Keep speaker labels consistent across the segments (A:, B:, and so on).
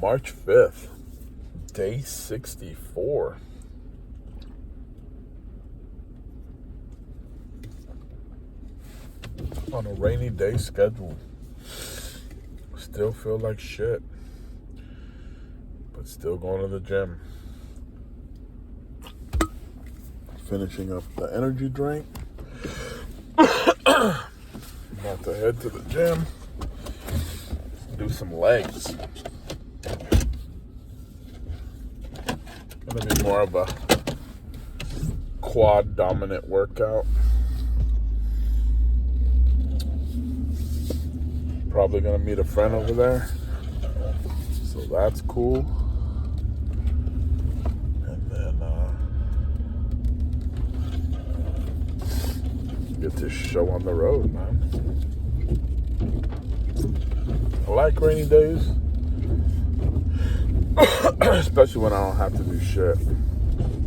A: March 5th, day 64. On a rainy day schedule. Still feel like shit, but still going to the gym. Finishing up the energy drink. About to head to the gym. Do some legs. Gonna be more of a quad dominant workout. Probably gonna meet a friend over there, so that's cool. And then get this show on the road, man. I like rainy days, especially when I don't have to do shit.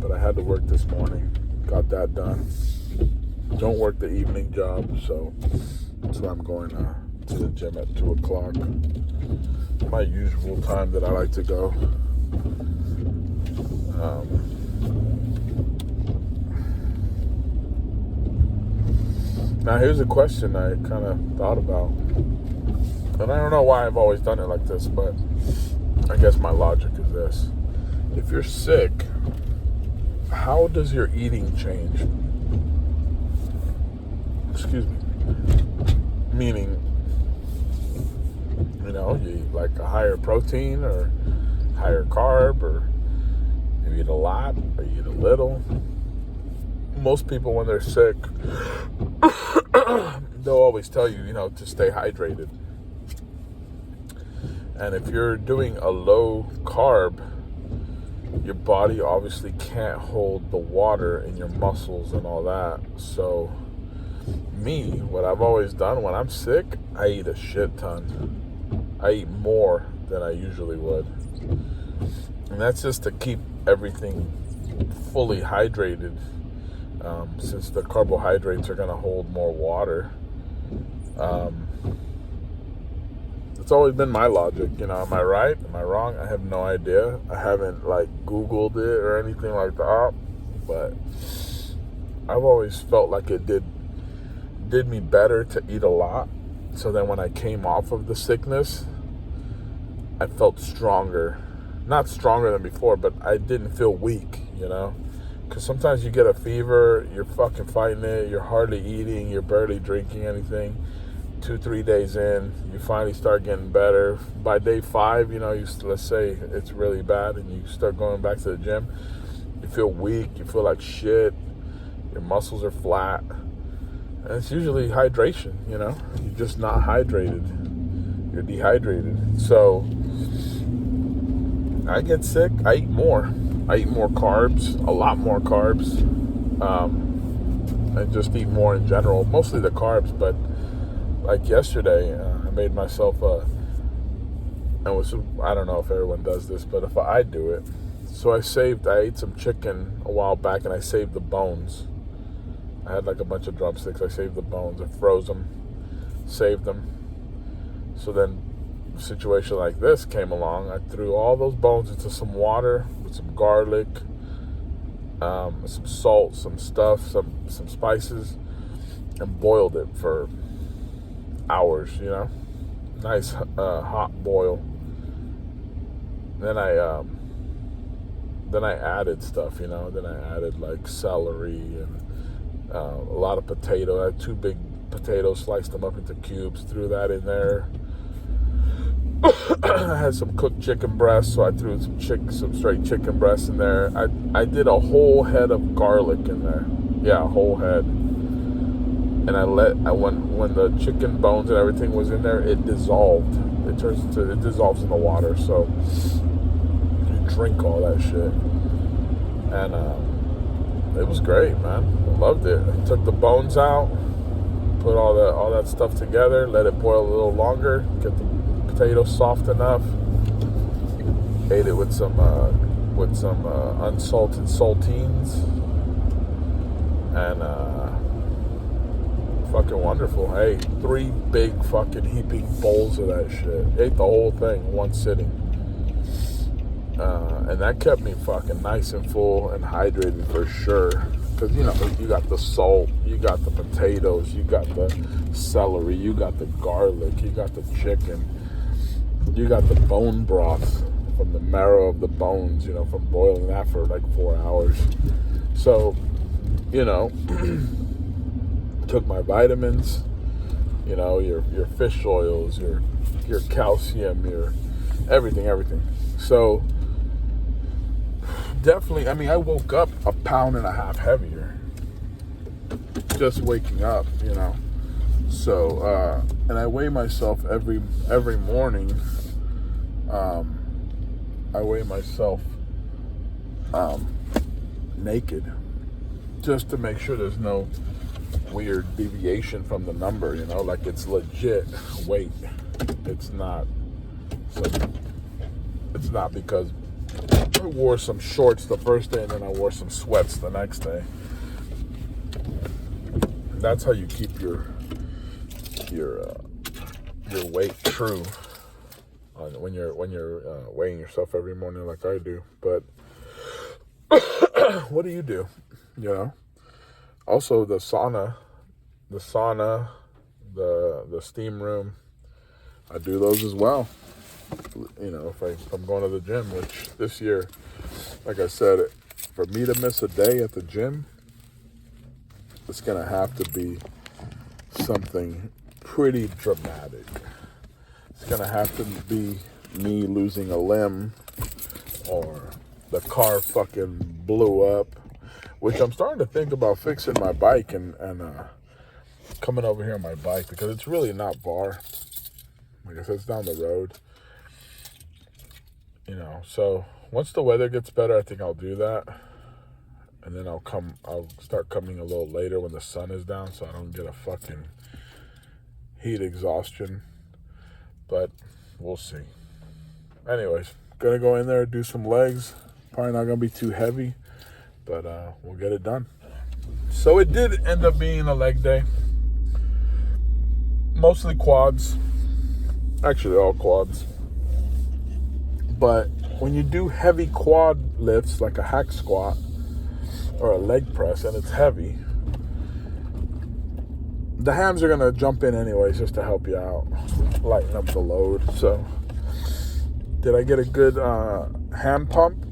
A: But I had to work this morning, got that done. Don't work the evening job, so that's why I'm going to the gym at 2 o'clock. My usual time that I like to go. Now here's a question I kind of thought about. And I don't know why I've always done it like this, but I guess my logic is this. If you're sick, how does your eating change? Excuse me. Meaning, you eat like a higher protein or higher carb, or you eat a lot or you eat a little. Most people, when they're sick, they'll always tell you, to stay hydrated. And if you're doing a low carb, your body obviously can't hold the water in your muscles and all that. So what I've always done when I'm sick, I eat a shit ton. I eat more than I usually would. And that's just to keep everything fully hydrated, since the carbohydrates are going to hold more water. It's always been my logic. Am I right? Am I wrong? I have no idea. I haven't Googled it or anything like that. But I've always felt like it did me better to eat a lot. So then when I came off of the sickness, I felt stronger. Not stronger than before, but I didn't feel weak, Because sometimes you get a fever, you're fucking fighting it, you're hardly eating, you're barely drinking anything. 2-3 days in, you finally start getting better. By day 5, let's say it's really bad and you start going back to the gym, you feel weak, you feel like shit, your muscles are flat. And it's usually hydration, You're just not hydrated. You're dehydrated. So I get sick, I eat more. I eat more carbs, a lot more carbs. I just eat more in general, mostly the carbs. But like yesterday, I made myself I don't know if everyone does this, but if I do it. So I ate some chicken a while back, and I saved the bones. I had a bunch of drumsticks. I saved the bones. I froze them, saved them. So then a situation like this came along. I threw all those bones into some water with some garlic, some salt, some stuff, some spices, and boiled it for hours, Nice hot boil. Then I added stuff, Then I added celery and a lot of potato. I had 2 big potatoes, sliced them up into cubes, threw that in there. I had some cooked chicken breasts, so I threw some straight chicken breasts in there. I did a whole head of garlic in there. Yeah, a whole head. And when the chicken bones and everything was in there, it dissolved. It dissolves in the water, so you drink all that shit. And it was great, man. I loved it. I took the bones out, put all that stuff together, let it boil a little longer, get the potatoes soft enough. Ate it with some unsalted saltines, and fucking wonderful. I ate 3 big fucking heaping bowls of that shit. Ate the whole thing in one sitting. And that kept me fucking nice and full and hydrated for sure. Because, you know, you got the salt, you got the potatoes, you got the celery, you got the garlic, you got the chicken, you got the bone broth from the marrow of the bones, you know, from boiling that for like 4 hours. So, you know, took my vitamins, you know, your fish oils, your calcium, your everything. So definitely, I mean, I woke up 1.5 pounds heavier just waking up, you know. So and I weigh myself every morning. I weigh myself naked just to make sure there's no weird deviation from the number, you know, like it's legit weight. It's not because I wore some shorts the first day and then I wore some sweats the next day. That's how you keep your weight true when you're weighing yourself every morning like I do. But what do? You know. Also the sauna, the steam room, I do those as well. You know, if I'm going to the gym, which this year, like I said, for me to miss a day at the gym, it's going to have to be something pretty dramatic. It's going to have to be me losing a limb or the car fucking blew up, which I'm starting to think about fixing my bike and coming over here on my bike because it's really not far. Like I said, it's down the road. You know, so once the weather gets better, I think I'll do that. And then I'll start coming a little later when the sun is down so I don't get a fucking heat exhaustion. But we'll see. Anyways, gonna go in there, do some legs. Probably not gonna be too heavy, but we'll get it done. So it did end up being a leg day. Mostly quads. Actually, all quads. But when you do heavy quad lifts like a hack squat or a leg press and it's heavy, the hams are going to jump in anyways just to help you out, lighten up the load. So did I get a good ham pump?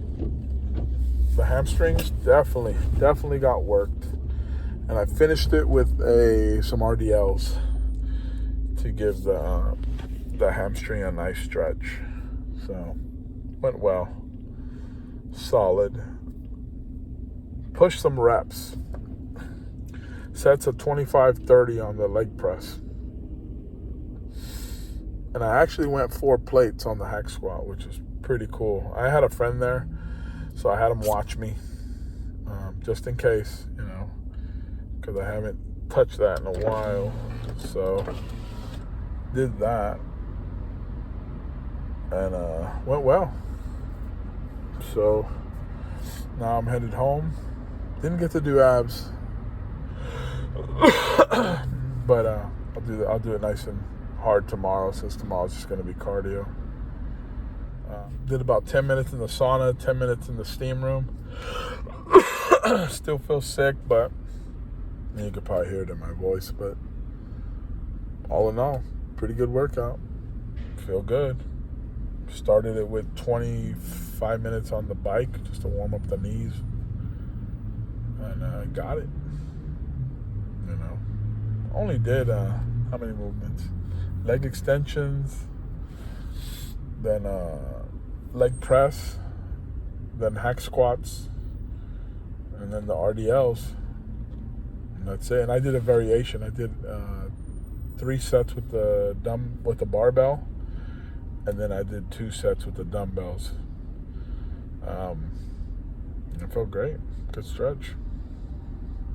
A: The hamstrings definitely got worked. And I finished it with some RDLs to give the hamstring a nice stretch. So went well. Solid. Push some reps. Sets of 25-30 on the leg press. And I actually went 4 plates on the hack squat, which is pretty cool. I had a friend there, so I had him watch me, just in case, you know, because I haven't touched that in a while. So did that, and went well. So now I'm headed home. Didn't get to do abs, but I'll do it nice and hard tomorrow, since tomorrow's just going to be cardio. Did about 10 minutes in the sauna, 10 minutes in the steam room. Still feel sick, but you could probably hear it in my voice. But all in all, pretty good workout. Feel good. Started it with 25 minutes on the bike just to warm up the knees, and got it. You know, only did how many movements? Leg extensions, then leg press, then hack squats, and then the RDLs. And that's it. And I did a variation. I did 3 sets with the barbell, and then I did 2 sets with the dumbbells. It felt great. Good stretch.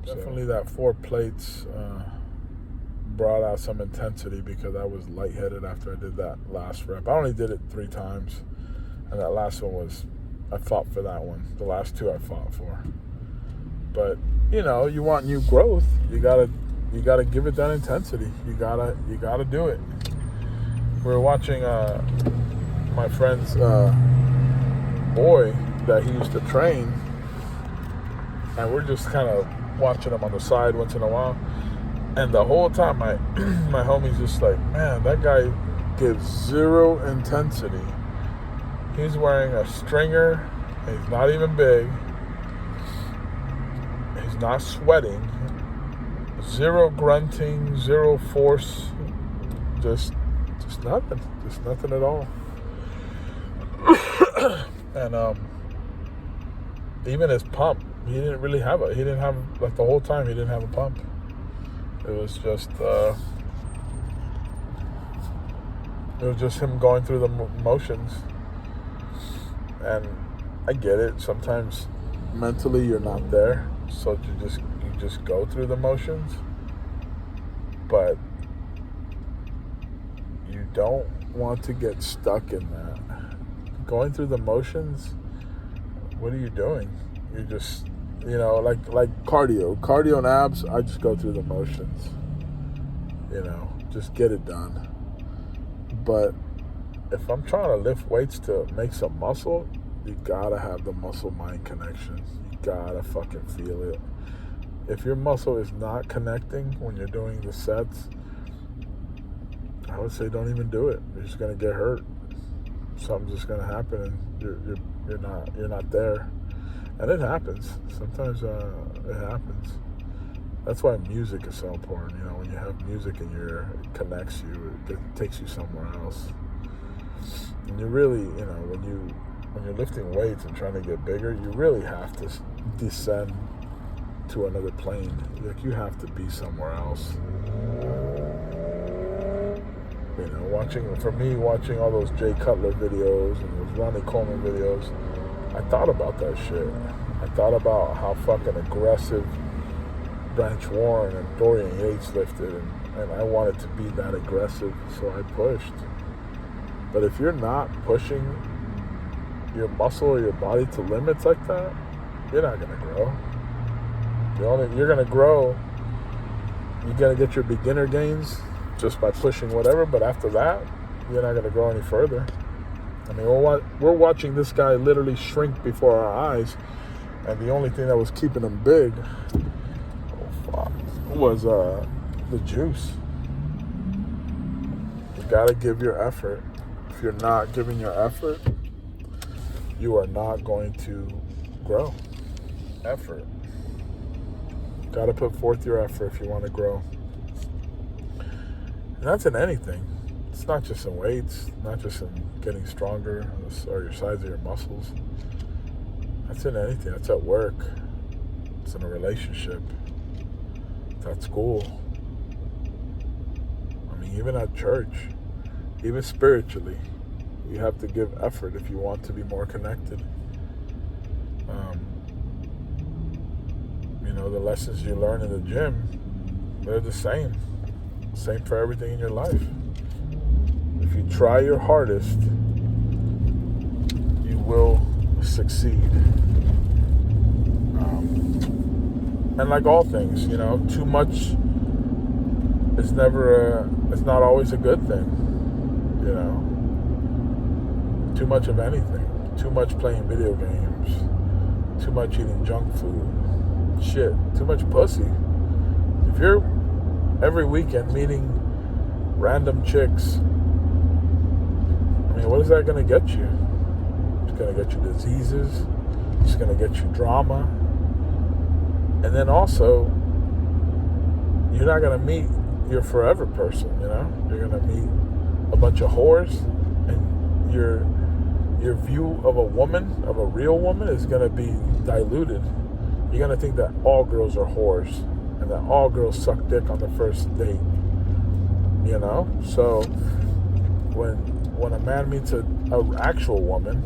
A: Definitely that 4 plates brought out some intensity because I was lightheaded after I did that last rep. I only did it 3 times, and that last one I fought for that one. The last 2 I fought for. But you know, you want new growth, you gotta give it that intensity. You gotta do it. We were watching my friend's boy that he used to train, and we're just kind of watching him on the side once in a while. And the whole time, my my homie's just like, man, that guy gives zero intensity. He's wearing a stringer. He's not even big. He's not sweating. Zero grunting, zero force. Just nothing. Just nothing at all. And even his pump, he didn't really have it. He didn't have, like, the whole time he didn't have a pump. It was just him going through the motions. And I get it. Sometimes mentally you're not there, so you just go through the motions. But you don't want to get stuck in that. Going through the motions, what are you doing? You're just, like cardio and abs. I just go through the motions, just get it done. But if I'm trying to lift weights to make some muscle, you gotta have the muscle-mind connection. You gotta fucking feel it. If your muscle is not connecting when you're doing the sets, I would say don't even do it. You're just gonna get hurt. Something's just gonna happen, and you're not there. And it happens. Sometimes it happens. That's why music is so important. When you have music in your ear, it connects you. It takes you somewhere else. And you really, when you're lifting weights and trying to get bigger, you really have to descend to another plane. Like, you have to be somewhere else. Watching all those Jay Cutler videos and those Ronnie Coleman videos, I thought about that shit. I thought about how fucking aggressive Branch Warren and Dorian Yates lifted, and I wanted to be that aggressive, so I pushed. But if you're not pushing your muscle or your body to limits like that, you're not gonna grow. You're gonna grow. You gotta get your beginner gains just by pushing whatever, but after that, you're not gonna grow any further. I mean, we're watching this guy literally shrink before our eyes, and the only thing that was keeping him big was the juice. You gotta give your effort. If you're not giving your effort, you are not going to grow. Effort. Gotta put forth your effort if you want to grow. And that's in anything. It's not just in weights, not just in getting stronger or your size of your muscles. That's in anything. That's at work. It's in a relationship. It's at school. I mean, even at church. Even spiritually. You have to give effort if you want to be more connected. The lessons you learn in the gym, they're the same. Same for everything in your life. If you try your hardest, you will succeed. And like all things, too much is it's not always a good thing. Too much of anything. Too much playing video games. Too much eating junk food. Shit. Too much pussy. If you're every weekend meeting random chicks, I mean, what is that going to get you? It's going to get you diseases. It's going to get you drama. And then also, you're not going to meet your forever person, You're going to meet a bunch of whores, and your view of a woman, of a real woman, is going to be diluted. You're going to think that all girls are whores and that all girls suck dick on the first date, So when a man meets an actual woman,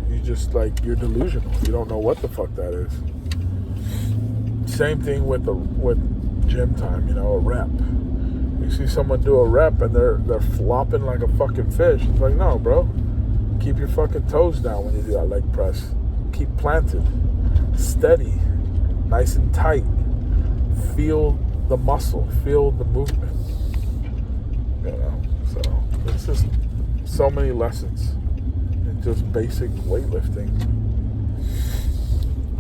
A: you just you're delusional. You don't know what the fuck that is. Same thing with gym time, a rep. You see someone do a rep and they're flopping like a fucking fish. It's like, no, bro. Keep your fucking toes down when you do that leg press. Keep planted, steady, nice and tight. Feel the muscle, feel the movement. So it's just so many lessons in just basic weightlifting.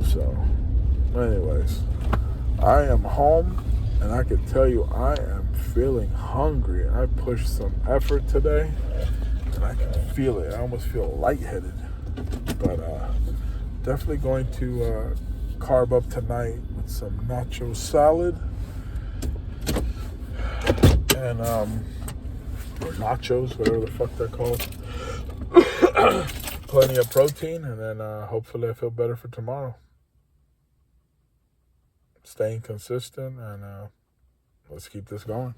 A: So, anyways, I am home, and I can tell you I am feeling hungry. I pushed some effort today, and I can feel it. I almost feel lightheaded. But definitely going to carb up tonight with some nacho salad and or nachos, whatever the fuck they're called. Plenty of protein, and then hopefully I feel better for tomorrow. Staying consistent, and let's keep this going.